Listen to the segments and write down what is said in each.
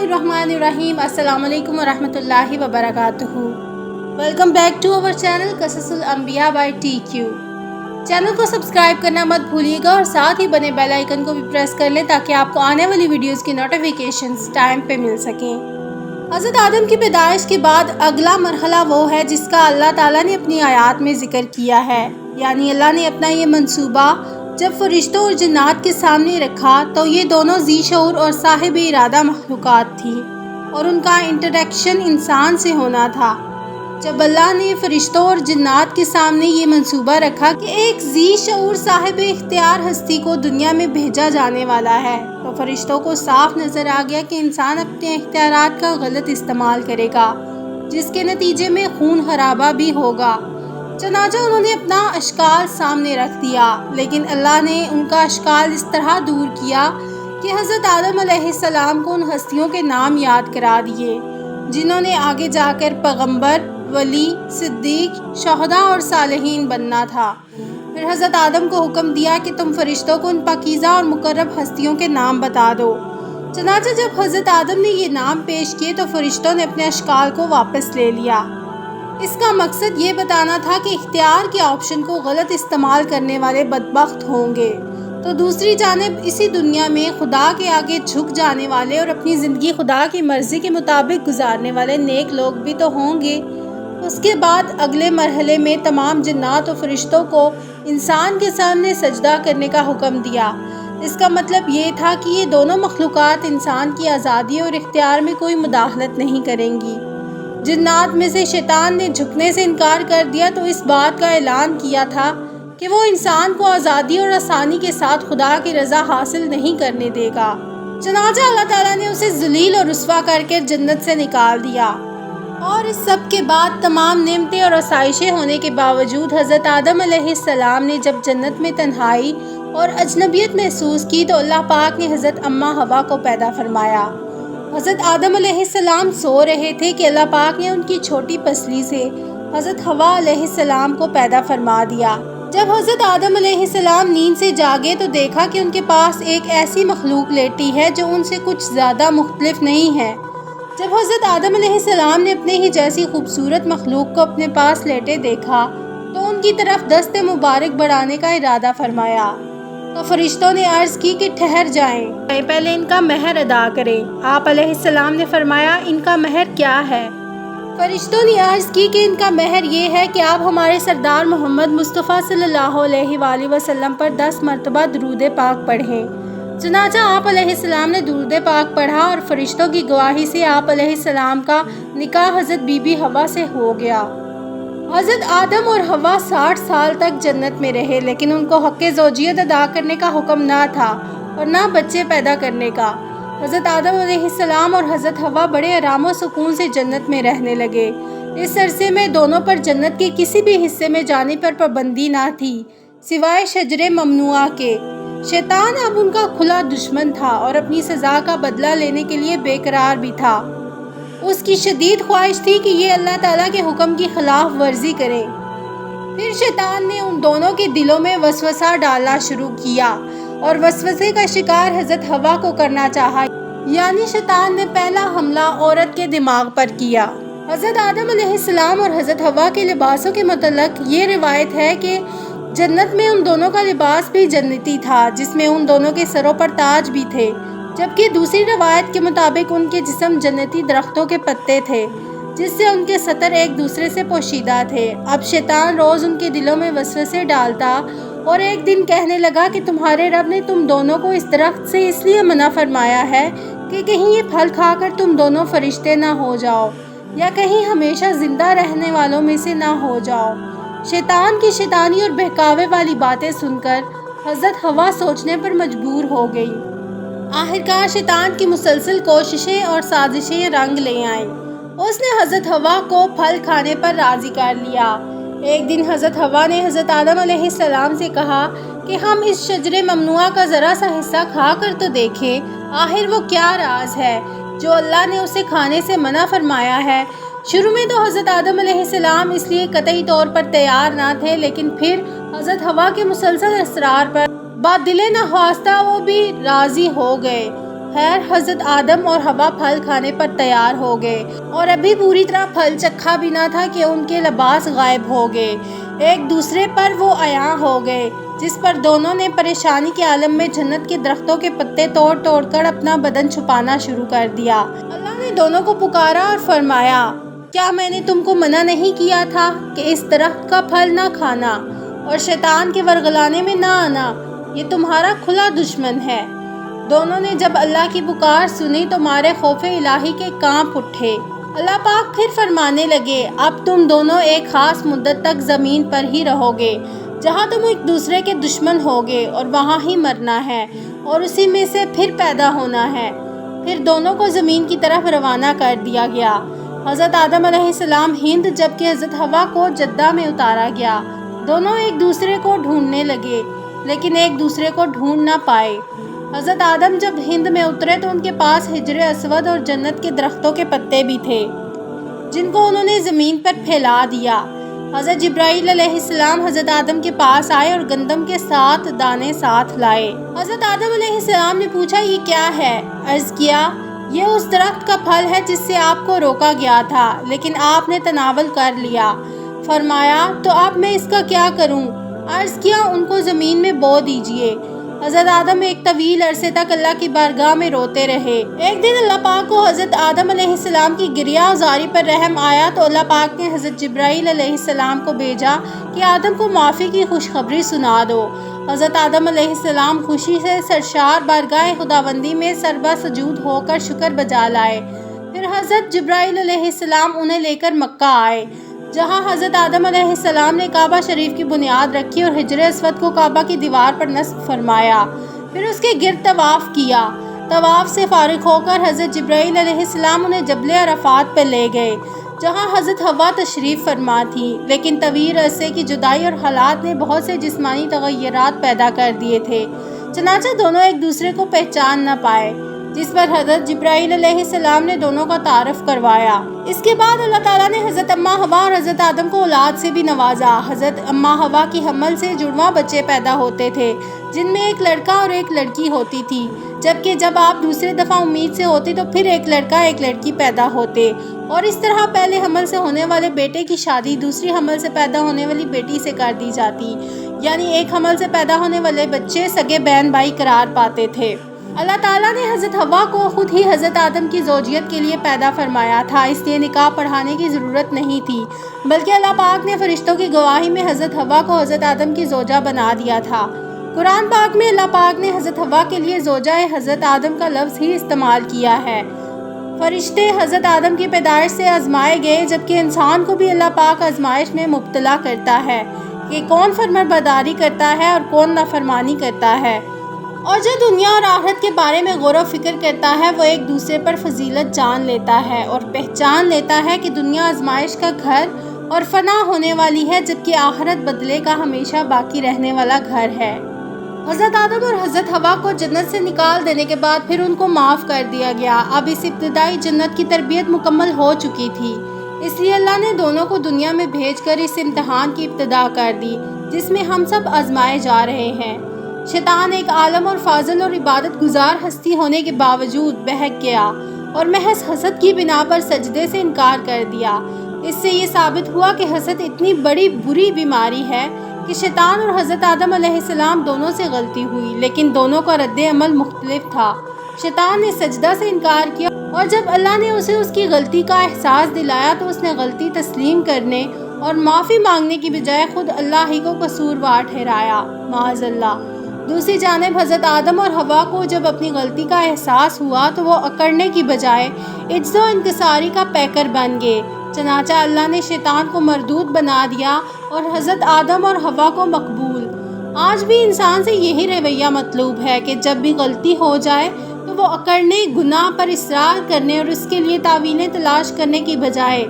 बिस्मिल्लाहिर्रहमानिर्रहीम। अस्सलाम वालेकुम वरहमतुल्लाहि वबरकातुहू। Welcome back to our channel Qasasul Anbiya by TQ। Channel को सब्सक्राइब करना मत भूलिएगा और साथ ही बने बेल आइकन को भी प्रेस कर लें ताकि आपको आने वाली वीडियोस की नोटिफिकेशंस टाइम पे मिल सकें। हज़रत आदम की पैदाइश के बाद अगला मरहला वो है जिसका अल्लाह ताला ने अपनी आयात में ज़िक्र किया है, यानी अल्लाह ने अपना ये मंसूबा जब फरिश्तों और जिन्नात के सामने रखा तो ये दोनों ज़ी शऊर और साहिब इरादा मखलूक़ात थी और उनका इंटरेक्शन इंसान से होना था। जब अल्लाह ने फरिश्तों और जिन्नात के सामने ये मंसूबा रखा कि एक ज़ी शऊर साहिब इख्तियार हस्ती को दुनिया में भेजा जाने वाला है, तो फरिश्तों को साफ नज़र आ गया कि इंसान अपने इख्तियारात का गलत इस्तेमाल करेगा, जिसके नतीजे में खून खराबा भी होगा। चनाचा उन्होंने अपना अश्काल सामने रख दिया, लेकिन अल्लाह ने उनका अश्काल इस तरह दूर किया कि हज़रत आदम अलैहिस्सलाम को उन हस्तियों के नाम याद करा दिए जिन्होंने आगे जाकर पैगंबर, वली, सिद्दीक, शहदा और सालिहीन बनना था। फिर हज़रत आदम को हुक्म दिया कि तुम फरिश्तों को उन पाकीज़ा और मुकर्रब हस्तियों के नाम बता दो। चनाचा जब हज़रत आदम ने ये नाम पेश किए तो फरिश्तों ने अपने अश्काल को वापस ले लिया। इसका मकसद ये बताना था कि इख्तियार के ऑप्शन को गलत इस्तेमाल करने वाले बदबख्त होंगे, तो दूसरी जानिब इसी दुनिया में खुदा के आगे झुक जाने वाले और अपनी ज़िंदगी खुदा की मर्ज़ी के मुताबिक गुजारने वाले नेक लोग भी तो होंगे। उसके बाद अगले मरहले में तमाम जिन्नात और फरिश्तों को इंसान के सामने सजदा करने का हुक्म दिया। इसका मतलब ये था कि ये दोनों मखलूक़ात इंसान की आज़ादी और इख्तियार में कोई मुदाखलत नहीं करेंगी। जिन्नात में से शैतान ने झुकने से इनकार कर दिया तो इस बात का ऐलान किया था कि वो इंसान को आज़ादी और आसानी के साथ खुदा की रज़ा हासिल नहीं करने देगा। चनाचा अल्लाह ताला ने उसे ज़लील और रुस्वा करके जन्नत से निकाल दिया। और इस सब के बाद तमाम नेमतें और आसाइशें होने के बावजूद हज़रत आदम अलैहिस्सलाम ने जब जन्नत में तन्हाई और अजनबियत महसूस की तो अल्लाह पाक ने हज़रत अम्मा हवा को पैदा फरमाया। हज़रत आदम अलैहिस्सलाम सो रहे थे कि अल्लाह पाक ने उनकी छोटी पसली से हज़रत हवा अलैहिस्सलाम को पैदा फरमा दिया। जब हज़रत आदम अलैहिस्सलाम नींद से जागे तो देखा कि उनके पास एक ऐसी मखलूक लेटी है जो उनसे कुछ ज़्यादा मुख्तलिफ नहीं है। जब हज़रत आदम अलैहिस्सलाम ने अपने ही जैसी खूबसूरत मखलूक को अपने पास लेटे देखा तो उनकी तरफ दस्ते मुबारक बढ़ाने का इरादा फरमाया, तो फरिश्तों ने अर्ज़ की कि ठहर जाएं, पहले इनका महर अदा करें। आप अलैहिस्सलाम ने फरमाया, इनका महर क्या है? फरिश्तों ने अर्ज़ की कि इनका महर ये है कि आप हमारे सरदार मोहम्मद मुस्तफ़ा सल्लल्लाहु अलैहि वसल्लम पर 10 मरतबा दुरूद पाक पढ़ें। चनाचा आप अलैहिस्सलाम ने दुरूद पाक पढ़ा और फरिश्तों की गवाही से आप अलैहिस्सलाम का निकाह हज़रत बीबी हवा से हो गया। हज़रत आदम और हवा 60 साल तक जन्नत में रहे, लेकिन उनको हक़्क़े ज़ौजियत अदा करने का हुक्म ना था और ना बच्चे पैदा करने का। हज़रत आदम अलैहिस्सलाम और हज़रत हवा बड़े आराम और सुकून से जन्नत में रहने लगे। इस अरसे में दोनों पर जन्नत के किसी भी हिस्से में जाने पर पाबंदी ना थी सिवाय शजरे ममनुआ के। शैतान अब उनका खुला दुश्मन था और अपनी सज़ा का बदला लेने के लिए बेकरार भी था। उसकी शदीद ख्वाहिश थी कि ये अल्लाह ताला के हुक्म की खिलाफ वर्जी करें। फिर शैतान ने उन दोनों के दिलों में वसवसा डालना शुरू किया और वसवसे का शिकार हज़रत हवा को करना चाहा, यानी शैतान ने पहला हमला औरत के दिमाग पर किया। हज़रत आदम अलैहिस्सलाम और हज़रत हवा के लिबासों के मुतल्लिक़ ये रिवायत है कि जन्नत में उन दोनों का लिबास भी जन्नती था, जिसमें उन दोनों के सरों पर ताज भी थे, जबकि दूसरी रवायत के मुताबिक उनके जिस्म जन्नती दरख्तों के पत्ते थे जिससे उनके सतर एक दूसरे से पोशीदा थे। अब शैतान रोज़ उनके दिलों में वसवसे डालता और एक दिन कहने लगा कि तुम्हारे रब ने तुम दोनों को इस दरख्त से इसलिए मना फरमाया है कि कहीं ये फल खाकर तुम दोनों फरिश्ते ना हो जाओ या कहीं हमेशा ज़िंदा रहने वालों में से ना हो जाओ। शैतान की शैतानी और बहकावे वाली बातें सुनकर हज़रत हवा सोचने पर मजबूर हो गई। आखिरकार शैतान की मुसलसल कोशिशें और साजिशें रंग ले आईं। उसने हज़रत हवा को फल खाने पर राज़ी कर लिया। एक दिन हज़रत हवा ने हज़रत आदम अलैहिस्सलाम से कहा कि हम इस शजरे ममनुआ का ज़रा सा हिस्सा खा कर तो देखें, आखिर वो क्या राज है जो अल्लाह ने उसे खाने से मना फरमाया है। शुरू में तो हज़रत आदम अलैहिस्सलाम इसलिए कतई तौर पर तैयार ना थे, लेकिन फिर हज़रत हवा के मुसलसल इसरार पर बादिले नख्वास्ता वो भी राज़ी हो गए। خیر حضرت آدم اور حوا پھل کھانے پر تیار ہو گئے اور ابھی پوری طرح پھل چکھا بھی نہ تھا کہ ان کے لباس غائب ہو گئے، ایک دوسرے پر وہ عیاں ہو گئے، جس پر دونوں نے پریشانی کے عالم میں جنت کے درختوں کے پتے توڑ توڑ کر اپنا بدن چھپانا شروع کر دیا۔ اللہ نے دونوں کو پکارا اور فرمایا، کیا میں نے تم کو منع نہیں کیا تھا کہ اس درخت کا پھل نہ کھانا اور شیطان کے ورگلانے میں نہ آنا؟ یہ تمہارا کھلا دشمن ہے۔ دونوں نے جب اللہ کی پکار سنی تو مارے خوف الہی کے کانپ اٹھے۔ اللہ پاک پھر فرمانے لگے، اب تم دونوں ایک خاص مدت تک زمین پر ہی رہو گے جہاں تم ایک دوسرے کے دشمن ہوگے اور وہاں ہی مرنا ہے اور اسی میں سے پھر پیدا ہونا ہے۔ پھر دونوں کو زمین کی طرف روانہ کر دیا گیا۔ حضرت آدم علیہ السلام ہند جبکہ حضرت حوا کو جدہ میں اتارا گیا۔ دونوں ایک دوسرے کو ڈھونڈنے لگے لیکن ایک دوسرے کو ڈھونڈ نہ پائے۔ حضرت آدم جب ہند میں اترے تو ان کے پاس حجر اسود اور جنت کے درختوں کے پتے بھی تھے جن کو انہوں نے زمین پر پھیلا دیا۔ حضرت جبرائیل علیہ السلام حضرت آدم کے پاس آئے اور گندم کے 7 دانے ساتھ لائے۔ حضرت آدم علیہ السلام نے پوچھا، یہ کیا ہے؟ عرض کیا، یہ اس درخت کا پھل ہے جس سے آپ کو روکا گیا تھا لیکن آپ نے تناول کر لیا۔ فرمایا، تو اب میں اس کا کیا کروں؟ عرض کیا، ان کو زمین میں بو دیجئے۔ حضرت آدم ایک طویل عرصے تک اللہ کی بارگاہ میں روتے رہے۔ ایک دن اللہ پاک کو حضرت آدم علیہ السلام کی گریہ زاری پر رحم آیا تو اللہ پاک نے حضرت جبرائیل علیہ السلام کو بھیجا کہ آدم کو معافی کی خوشخبری سنا دو۔ حضرت آدم علیہ السلام خوشی سے سرشار بارگاہ خداوندی میں سربا سجود ہو کر شکر بجا لائے۔ پھر حضرت جبرائیل علیہ السلام انہیں لے کر مکہ آئے جہاں حضرت آدم علیہ السلام نے کعبہ شریف کی بنیاد رکھی اور حجر اسود کو کعبہ کی دیوار پر نصب فرمایا، پھر اس کے گرد طواف کیا۔ طواف سے فارغ ہو کر حضرت جبرائیل علیہ السلام انہیں جبل عرفات پر لے گئے جہاں حضرت حوا تشریف فرما تھی، لیکن طویل عرصے کی جدائی اور حالات نے بہت سے جسمانی تغیرات پیدا کر دیے تھے، چنانچہ دونوں ایک دوسرے کو پہچان نہ پائے، جس پر حضرت جبرائیل علیہ السلام نے دونوں کا تعارف کروایا۔ اس کے بعد اللہ تعالیٰ نے حضرت اماں حوا اور حضرت آدم کو اولاد سے بھی نوازا۔ حضرت اماں حوا کی حمل سے جڑواں بچے پیدا ہوتے تھے جن میں ایک لڑکا اور ایک لڑکی ہوتی تھی، جبکہ جب آپ دوسرے دفعہ امید سے ہوتے تو پھر ایک لڑکا ایک لڑکی پیدا ہوتے، اور اس طرح پہلے حمل سے ہونے والے بیٹے کی شادی دوسری حمل سے پیدا ہونے والی بیٹی سے کر دی جاتی، یعنی ایک حمل سے پیدا ہونے والے بچے سگے بہن بھائی قرار پاتے تھے۔ اللہ تعالیٰ نے حضرت حوا کو خود ہی حضرت آدم کی زوجیت کے لیے پیدا فرمایا تھا، اس لیے نکاح پڑھانے کی ضرورت نہیں تھی، بلکہ اللہ پاک نے فرشتوں کی گواہی میں حضرت حوا کو حضرت آدم کی زوجہ بنا دیا تھا۔ قرآن پاک میں اللہ پاک نے حضرت حوا کے لیے زوجہ حضرت آدم کا لفظ ہی استعمال کیا ہے۔ فرشتے حضرت آدم کی پیدائش سے آزمائے گئے، جبکہ انسان کو بھی اللہ پاک آزمائش میں مبتلا کرتا ہے کہ کون فرمانبرداری کرتا ہے اور کون نافرمانی کرتا ہے، اور جو دنیا اور آخرت کے بارے میں غور و فکر کرتا ہے وہ ایک دوسرے پر فضیلت جان لیتا ہے اور پہچان لیتا ہے کہ دنیا آزمائش کا گھر اور فنا ہونے والی ہے، جبکہ آخرت بدلے کا ہمیشہ باقی رہنے والا گھر ہے۔ حضرت آدم اور حضرت حوا کو جنت سے نکال دینے کے بعد پھر ان کو معاف کر دیا گیا۔ اب اس ابتدائی جنت کی تربیت مکمل ہو چکی تھی، اس لیے اللہ نے دونوں کو دنیا میں بھیج کر اس امتحان کی ابتدا کر دی جس میں ہم سب آزمائے جا رہے ہیں۔ شیطان ایک عالم اور فاضل اور عبادت گزار ہستی ہونے کے باوجود بہک گیا اور محض حسد کی بنا پر سجدے سے انکار کر دیا۔ اس سے یہ ثابت ہوا کہ حسد اتنی بڑی بری بیماری ہے کہ شیطان اور حضرت آدم علیہ السلام دونوں سے غلطی ہوئی، لیکن دونوں کا رد عمل مختلف تھا۔ شیطان نے سجدہ سے انکار کیا اور جب اللہ نے اسے اس کی غلطی کا احساس دلایا تو اس نے غلطی تسلیم کرنے اور معافی مانگنے کی بجائے خود اللہ ہی کو قصوروار ٹھہرایا، معاذ اللہ۔ دوسری جانب حضرت آدم اور حوا کو جب اپنی غلطی کا احساس ہوا تو وہ اکڑنے کی بجائے عجز و انکساری کا پیکر بن گئے، چنانچہ اللہ نے شیطان کو مردود بنا دیا اور حضرت آدم اور حوا کو مقبول۔ آج بھی انسان سے یہی رویہ مطلوب ہے کہ جب بھی غلطی ہو جائے تو وہ اکڑنے، گناہ پر اصرار کرنے اور اس کے لیے تعویلیں تلاش کرنے کی بجائے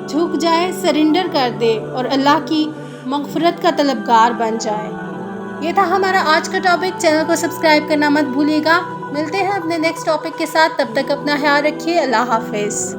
جھک جائے، سرنڈر کر دے اور اللہ کی مغفرت کا طلبگار بن جائے۔ یہ تھا ہمارا آج کا ٹاپک۔ چینل کو سبسکرائب کرنا مت بھولیے گا۔ ملتے ہیں اپنے نیکسٹ ٹاپک کے ساتھ، تب تک اپنا خیال رکھیے۔ اللہ حافظ۔